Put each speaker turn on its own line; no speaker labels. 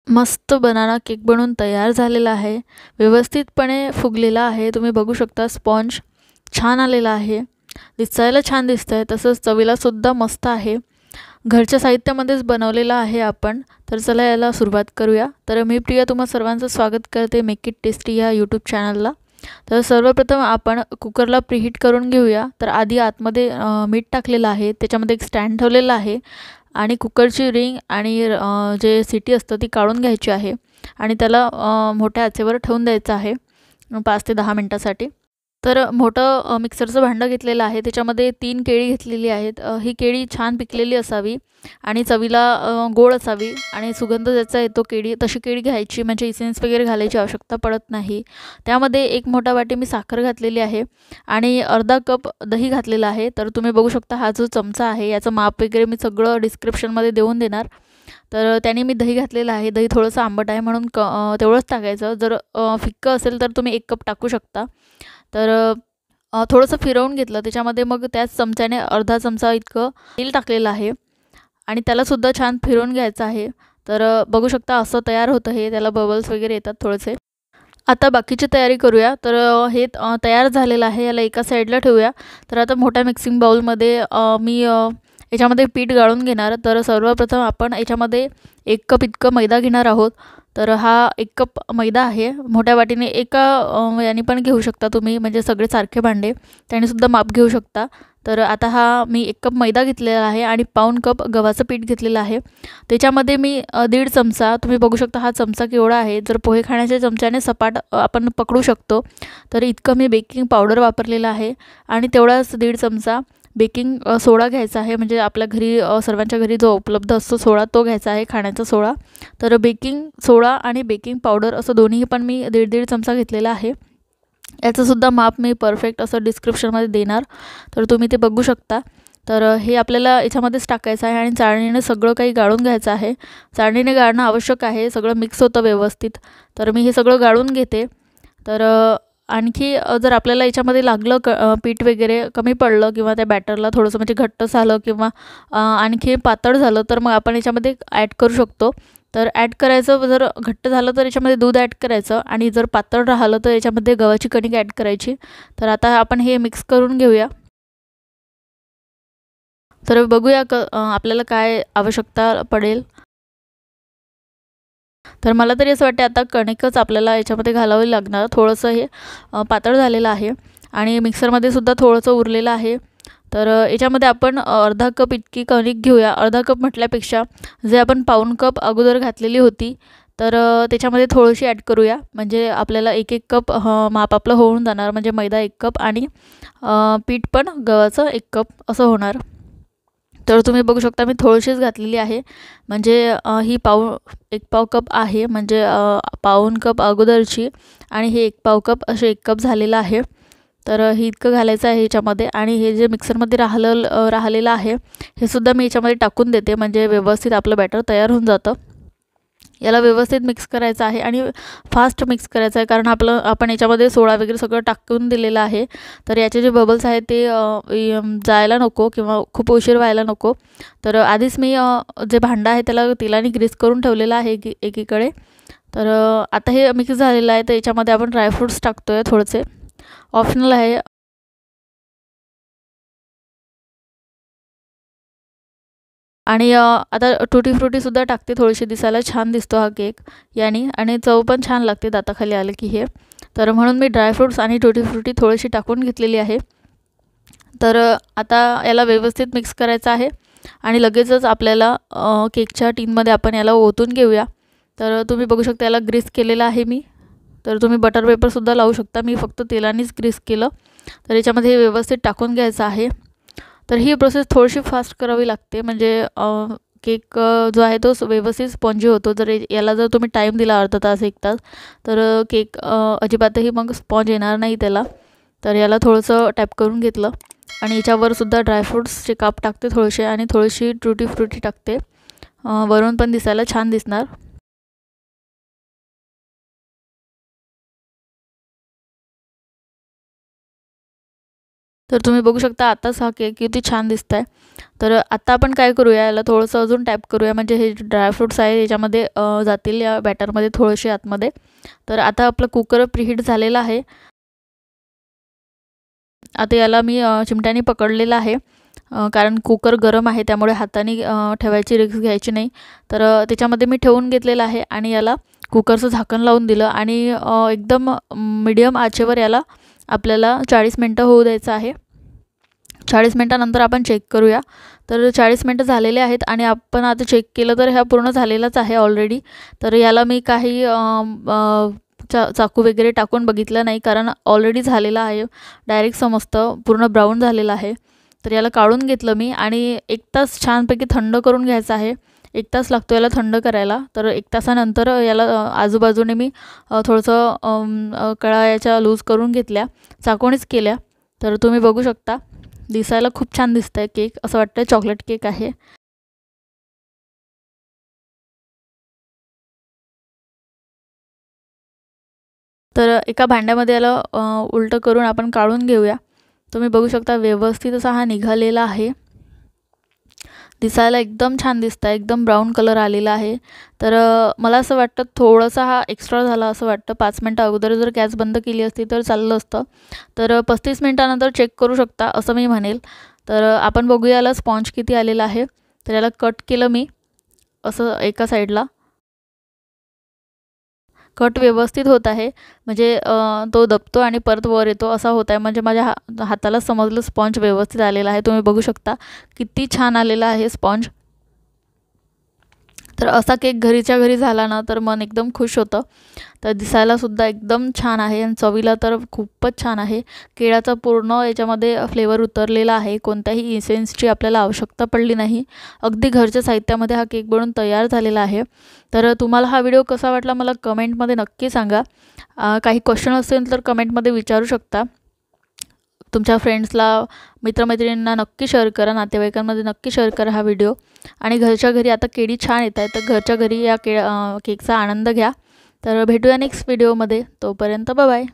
मस्त banana cake बनवून तयार झालेला आहे. व्यवस्थितपणे फुगलेला आहे. तुम्ही बघू शकता स्पॉन्ज छान आलेला आहे. दिसायला छान दिसतंय, तसंच चवीला सुद्धा मस्त आहे. घरच्या साहित्यामध्येच बनवलेला आहे आपण. तर चला याला सुरुवात करूया. तर मी प्रिया तुम्हा सर्वांचं स्वागत करते मेक इट टेस्टी या यूट्यूब चॅनलला. तर सर्वप्रथम आपण कुकरला प्रीहीट करून घेऊया. तर आधी आतमध्ये मीठ टाकलेलं आहे, त्याच्यामध्ये एक स्टँड ठेवलेला आहे आणि कुकरची रिंग आणि जे सिटी असतं ती काढून घ्यायची आहे आणि त्याला मोठ्या आचेवर ठेवून द्यायचं आहे 5 ते 10 मिनिटासाठी. तर मोठं मिक्सरचं भांडं घेतलेलं आहे, त्याच्यामध्ये 3 केळी घेतलेली आहेत. ही केळी छान पिकलेली असावी आणि चवीला गोड असावी आणि सुगंध ज्याचा येतो केळी तशी केळी घ्यायची, म्हणजे इसेन्स वगैरे घालायची आवश्यकता पडत नाही. त्यामध्ये 1 मोठा वाटी मी साखर घातलेली आहे आणि अर्धा कप दही घातलेलं आहे. तर तुम्ही बघू शकता हा जो चमचा आहे याचं माप वगैरे मी सगळं डिस्क्रिप्शनमध्ये देऊन देणार. तर त्याने मी दही घातलेलं आहे. दही थोडंसं आंबट आहे म्हणून तेवढंच टाकायचं. जर फिक्कं असेल तर तुम्ही 1 कप टाकू शकता. तर थोडंसं फिरवून घेतलं, त्याच्यामध्ये मग त्याच चमच्याने अर्धा चमचा इतकं तेल टाकलेलं आहे आणि त्यालासुद्धा छान फिरवून घ्यायचं आहे. तर बघू शकता असं तयार होतं हे, त्याला बबल्स वगैरे येतात थोडेसे. आता बाकीची तयारी करूया. तर हे तयार झालेलं आहे, याला एका साईडला ठेवूया. तर आता मोठ्या मिक्सिंग बाउलमध्ये मी याच्यामध्ये पीठ गाळून घेणार. तर सर्वप्रथम आपण याच्यामध्ये 1 कप इतकं मैदा घेणार आहोत. तर हा 1 कप मैदा आहे. मोठ्या वाटीने एका याने पण घेऊ शकता तुम्ही, म्हणजे सगळे सारखे भांडे त्यानेसुद्धा माप घेऊ शकता. तर आता हा मी 1 कप मैदा घेतलेला आहे आणि पाऊण कप गव्हाचं पीठ घेतलेलं आहे. त्याच्यामध्ये मी 1.5 चमचा, तुम्ही बघू शकता हा चमचा केवढा आहे, जर पोहे खाण्याच्या चमच्याने सपाट आपण पकडू शकतो तर इतकं मी बेकिंग पावडर वापरलेलं आहे आणि तेवढाच 1.5 चमचा बेकिंग सोडा घ्यायचा आहे, म्हणजे आपल्या घरी सर्वांच्या घरी जो उपलब्ध असतो सोडा तो घ्यायचा आहे, खाण्याचा सोडा. तर बेकिंग सोडा आणि बेकिंग पावडर असं दोन्ही पण मी 1.5 चमचा घेतलेला आहे. याचंसुद्धा माप मी परफेक्ट असं डिस्क्रिप्शनमध्ये देणार, तर तुम्ही ते बघू शकता. तर हे आपल्याला याच्यामध्येच टाकायचं आहे आणि चाळणीने सगळं काही गाळून घ्यायचं आहे. चाळणीने गाळणं आवश्यक आहे, सगळं मिक्स होतं व्यवस्थित. तर मी हे सगळं गाळून घेते. तर आणखी जर आपल्याला याच्यामध्ये लागलं पीठ वगैरे कमी पडलं किंवा त्या बॅटरला थोडंसं म्हणजे घट्ट झालं किंवा आणखी पातळ झालं तर मग आपण याच्यामध्ये ॲड करू शकतो. तर ॲड करायचं, जर घट्ट झालं तर याच्यामध्ये दूध ॲड करायचं आणि जर पातळ राहिलं तर याच्यामध्ये गव्हाची कणिक ॲड करायची. तर आता आपण हे मिक्स करून घेऊया. तर बघूया आपल्याला काय आवश्यकता पडेल. तर मला तरी असं वाटते आता कणिकच आपल्याला याच्यामध्ये घालावी लागणार. थोडंसं हे पातळ झालेलं आहे आणि मिक्सरमध्ये सुद्धा थोडंसं उरलेलं आहे. तर याच्यामध्ये आपण अर्धा कप इतकी कणिक घेऊया. अर्धा कप म्हटल्यापेक्षा जे आपण पाऊण कप अगोदर घातलेली होती तर त्याच्यामध्ये थोडीशी ॲड करूया, म्हणजे आपल्याला 1-1 कप माप आपलं होऊन जाणार, म्हणजे मैदा 1 कप आणि पीठ पण गव्हाचं 1 कप असं होणार. तर तुम्ही बघू शकता मी थोडीशीच घातलेली आहे, म्हणजे ही 1 पाव कप आहे, म्हणजे पाऊण कप अगोदरची आणि हे 1 पाव कप असे 1 कप झालेलं आहे. तर हे इतकं घालायचं आहे ह्याच्यामध्ये आणि हे जे मिक्सरमध्ये राहिलेलं आहे हे सुद्धा मी याच्यामध्ये टाकून देते, म्हणजे व्यवस्थित आपलं बॅटर तयार होऊन जातं. याला व्यवस्थित मिक्स करायचं आहे आणि फास्ट मिक्स करायचं आहे, कारण आपण याच्यामध्ये सोडा वगैरे सगळं टाकून दिलेलं आहे. तर याचे जे बबल्स आहेत ते जायला नको किंवा खूप उशीर व्हायला नको. तर आधीच मी जे भांडं आहे त्याला तेलाने ग्रीस करून ठेवलेलं आहे एकीकडे. तर आता हे मिक्स झालेलं आहे, तर याच्यामध्ये आपण ड्रायफ्रूट्स टाकतो आहे, थोडेसे ऑप्शनल आहे. आणि आता टुटी फ्रुटीसुद्धा टाकते थोडीशी, दिसायला छान दिसतो हा केक याने आणि चव पण छान लागते दाताखाली आले की हे. तर म्हणून मी ड्रायफ्रूट्स आणि टुटी फ्रुटी थोडीशी टाकून घेतलेली आहे. तर आता याला व्यवस्थित मिक्स करायचं आहे आणि लगेचच आपल्याला केकच्या टीनमध्ये आपण याला ओतून घेऊया. तर तुम्ही बघू शकता याला ग्रीस केलेलं आहे मी. तर तुम्ही बटर पेपरसुद्धा लावू शकता, मी फक्त तेलानेच ग्रीस केलं. तर याच्यामध्ये हे व्यवस्थित टाकून घ्यायचं आहे. तर ही प्रोसेस थोडीशी फास्ट करावी लागते, म्हणजे केक जो आहे तो व्यवस्थित स्पॉन्जी होतो. जर याला जर तुम्ही टाईम दिला अर्धा तास 1 तास तर केक अजिबातही मग स्पॉन्ज येणार नाही त्याला. तर याला थोडंसं टॅप करून घेतलं आणि याच्यावर सुद्धा ड्रायफ्रूट्सचे काप टाकते थोडेसे आणि थोडीशी टुटी फ्रुटी टाकते, वरून पण दिसायला छान दिसणार. तर तुम्ही बघू शकता आताच हा केक किती छान दिसत आहे। तर आता आपण काय करूया, याला थोडंसं अजून टॅप करूया, म्हणजे हे ड्रायफ्रूट्स आहे याच्यामध्ये जातील या बॅटरमध्ये थोडेसे आतमध्ये। तर आता आपला कुकर प्रीहीट झालेला आहे। आता याला मी चिमट्याने पकडलेला आहे, कारण कुकर गरम आहे त्यामुळे हाताने ठेवायची रिस्क घ्यायची नाही। तर त्याच्यामध्ये मी ठेवून घेतलेला आहे आणि याला कुकरचं झाकण लावून दिलं आणि एकदम मीडियम आचेवर याला आपल्याला 40 मिनिटं होऊ द्यायचं आहे। 40 मिनिटानंतर आपण चेक करूया। तर 40 मिनिटं झालेले आहेत आणि आपण आता चेक केलं तर ह्या पूर्ण झालेलाच आहे ऑलरेडी। तर याला मी काही चाकू वगैरे टाकून बघितलं नाही, कारण ऑलरेडी झालेला आहे, डायरेक्ट समजतं पूर्ण ब्राऊन झालेला आहे। तर याला काढून घेतलं मी आणि 1 तास छानपैकी थंड करून घ्यायचं आहे। 1 तास लागतो याला थंड करायला। तर 1 तासानंतर याला आजूबाजूने मी थोडंसं कळा याच्या लूज करून घेतल्या, चाकूनेच केल्या। तर तुम्ही बघू शकता दिसायला खूप छान दिसतंय केक, असं वाटतं चॉकलेट केक आहे। तर एका भांड्यामध्ये याला उलटं करून आपण काढून घेऊया। तुम्ही बघू शकता व्यवस्थित असा हा निघालेला आहे, दिसायला एकदम छान दिसतं, एकदम ब्राऊन कलर आलेला आहे। तर मला असं वाटतं थोडासा हा एक्स्ट्रा झाला असं वाटतं, 5 मिनिटं अगोदर जर गॅस बंद केली असती तर चाललं असतं। तर 35 मिनिटानंतर चेक करू शकता असं मी म्हणेल। तर आपण बघूया याला स्पॉन्ज किती आलेला आहे। तर याला कट केलं मी असं एका साईडला, कट व्यवस्थित होत आहे, म्हणजे तो दबतो आणि परत वर येतो असा होत आहे, म्हणजे माझ्या हाताला समजलं स्पॉन्ज व्यवस्थित आलेला आहे। तुम्ही बघू शकता किती छान आलेला आहे स्पॉन्ज। तर असा केक घरीच्या घरी झाला ना तर मन एकदम खुश होतं। तर दिसायला सुद्धा एकदम छान आहे आणि चवीला तर खूपच छान आहे। केळाचा पूर्ण याच्यामध्ये फ्लेवर उतरलेला आहे, कोणत्याही इसेन्सची आपल्याला आवश्यकता पडली नाही, अगदी घरच्या साहित्यामध्ये हा केक बनून तयार झालेला आहे। तर तुम्हाला हा व्हिडिओ कसा वाटला मला कमेंटमध्ये नक्की सांगा। काही क्वेश्चन असेल तर कमेंटमध्ये विचारू शकता। तुमच्या फ्रेंड्सला, मित्रमैत्रिणींना नक्की शेअर करा, नातेवाईकांमध्ये नक्की शेअर करा हा व्हिडिओ। आणि घरच्या घरी आता केळी छान येत आहेत, तर घरच्या घरी या केकचा आनंद घ्या। तर भेटूया नेक्स्ट व्हिडिओमध्ये, तोपर्यंत बाय बाय।